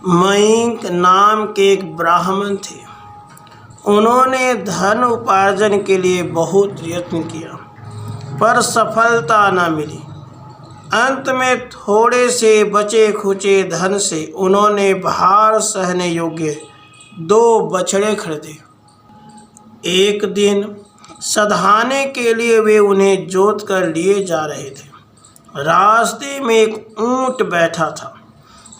मयंक नाम के एक ब्राह्मण थे। उन्होंने धन उपार्जन के लिए बहुत यत्न किया, पर सफलता न मिली। अंत में थोड़े से बचे खुचे धन से उन्होंने भार सहने योग्य 2 बछड़े खरीदे। एक दिन सधाने के लिए वे उन्हें जोत कर लिए जा रहे थे। रास्ते में एक ऊंट बैठा था।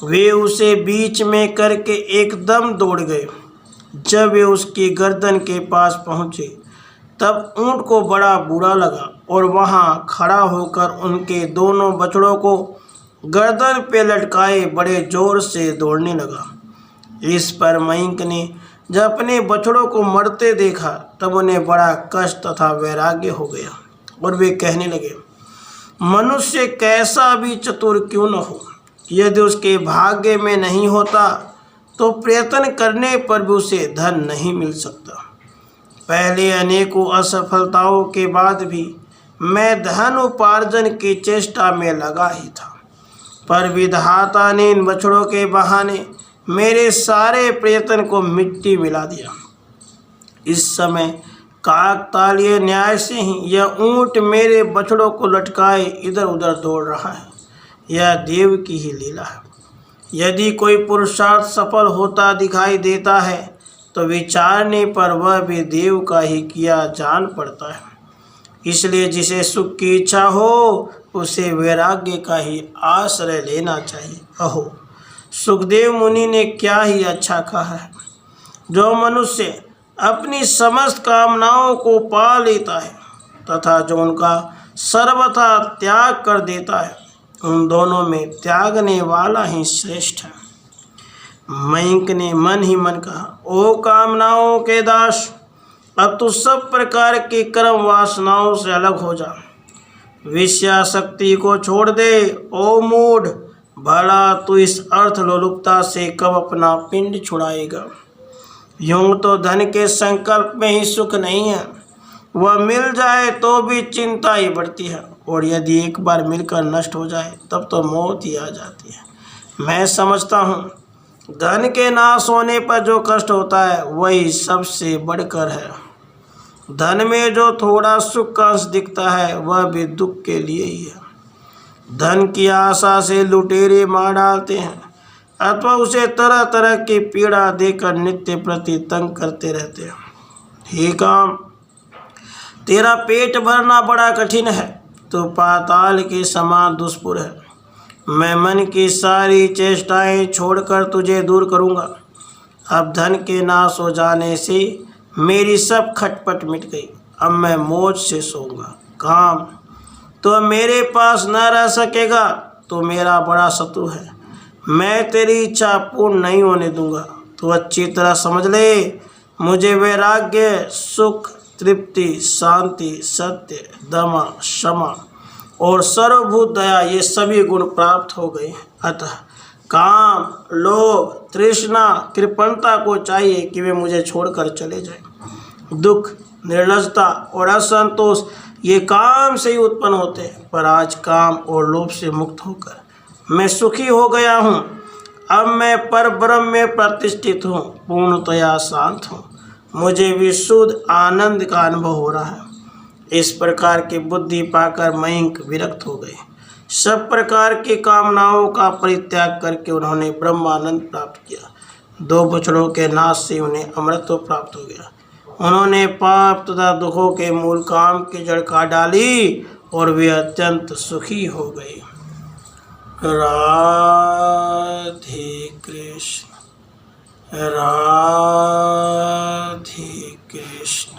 वे उसे बीच में करके एकदम दौड़ गए। जब वे उसकी गर्दन के पास पहुँचे तब ऊंट को बड़ा बुरा लगा और वहाँ खड़ा होकर उनके दोनों बछड़ों को गर्दन पे लटकाए बड़े जोर से दौड़ने लगा। इस पर मयंक ने जब अपने बछड़ों को मरते देखा तब उन्हें बड़ा कष्ट तथा वैराग्य हो गया और वे कहने लगे, मनुष्य कैसा भी चतुर क्यों न हो, यदि उसके भाग्य में नहीं होता तो प्रयत्न करने पर भी उसे धन नहीं मिल सकता। पहले अनेकों असफलताओं के बाद भी मैं धन उपार्जन की चेष्टा में लगा ही था, पर विधाता ने इन बछड़ों के बहाने मेरे सारे प्रयत्न को मिट्टी मिला दिया। इस समय काकतालीय न्याय से ही यह ऊंट मेरे बछड़ों को लटकाए इधर उधर दौड़ रहा है। यह देव की ही लीला है। यदि कोई पुरुषार्थ सफल होता दिखाई देता है तो विचारने पर वह भी देव का ही किया जान पड़ता है। इसलिए जिसे सुख की इच्छा हो उसे वैराग्य का ही आश्रय लेना चाहिए। अहो, सुखदेव मुनि ने क्या ही अच्छा कहा है। जो मनुष्य अपनी समस्त कामनाओं को पा लेता है तथा जो उनका सर्वथा त्याग कर देता है, उन दोनों में त्यागने वाला ही श्रेष्ठ है। मयंक ने मन ही मन कहा, ओ कामनाओं के दास, अब तू सब प्रकार की कर्म वासनाओं से अलग हो जा। विषयासक्ति को छोड़ दे। ओ मूढ़, भला तू इस अर्थ लोलुपता से कब अपना पिंड छुड़ाएगा। यूं तो धन के संकल्प में ही सुख नहीं है, वह मिल जाए तो भी चिंता ही बढ़ती है, और यदि एक बार मिलकर नष्ट हो जाए तब तो मौत ही आ जाती है। मैं समझता हूँ धन के नाश होने पर जो कष्ट होता है वही सबसे बढ़कर है। धन में जो थोड़ा सुख का अंश दिखता है वह भी दुख के लिए ही है। धन की आशा से लुटेरे मार डालते हैं अथवा उसे तरह तरह की पीड़ा देकर नित्य प्रति तंग करते रहते हैं। हे काम, तेरा पेट भरना बड़ा कठिन है, तो पाताल के समान दुष्पुर है। मैं मन की सारी चेष्टाएं छोड़कर तुझे दूर करूंगा। अब धन के नाश हो जाने से मेरी सब खटपट मिट गई। अब मैं मौज से सोऊंगा। काम, तो अब मेरे पास न रह सकेगा तो मेरा बड़ा शत्रु है। मैं तेरी इच्छा पूर्ण नहीं होने दूंगा। तो अच्छी तरह समझ ले, मुझे वैराग्य, सुख, तृप्ति, शांति, सत्य, दमा, क्षमा और सर्वभूत दया ये सभी गुण प्राप्त हो गए। अतः काम, लोभ, तृष्णा, कृपणता को चाहिए कि वे मुझे छोड़कर चले जाएं। दुख, निर्लजता और असंतोष ये काम से ही उत्पन्न होते हैं, पर आज काम और लोभ से मुक्त होकर मैं सुखी हो गया हूँ। अब मैं परब्रह्म में प्रतिष्ठित हूँ, पूर्णतया शांत हूँ। मुझे विशुद्ध आनंद का अनुभव हो रहा है। इस प्रकार की बुद्धि पाकर मयंक विरक्त हो गए। सब प्रकार की कामनाओं का परित्याग करके उन्होंने ब्रह्मानंद प्राप्त किया। 2 बछड़ों के नाश से उन्हें अमृतत्व प्राप्त हो गया। उन्होंने पाप तथा दुखों के मूल काम की जड़ काट डाली और वे अत्यंत सुखी हो गए। राधे कृष्ण, राधे कृष्ण।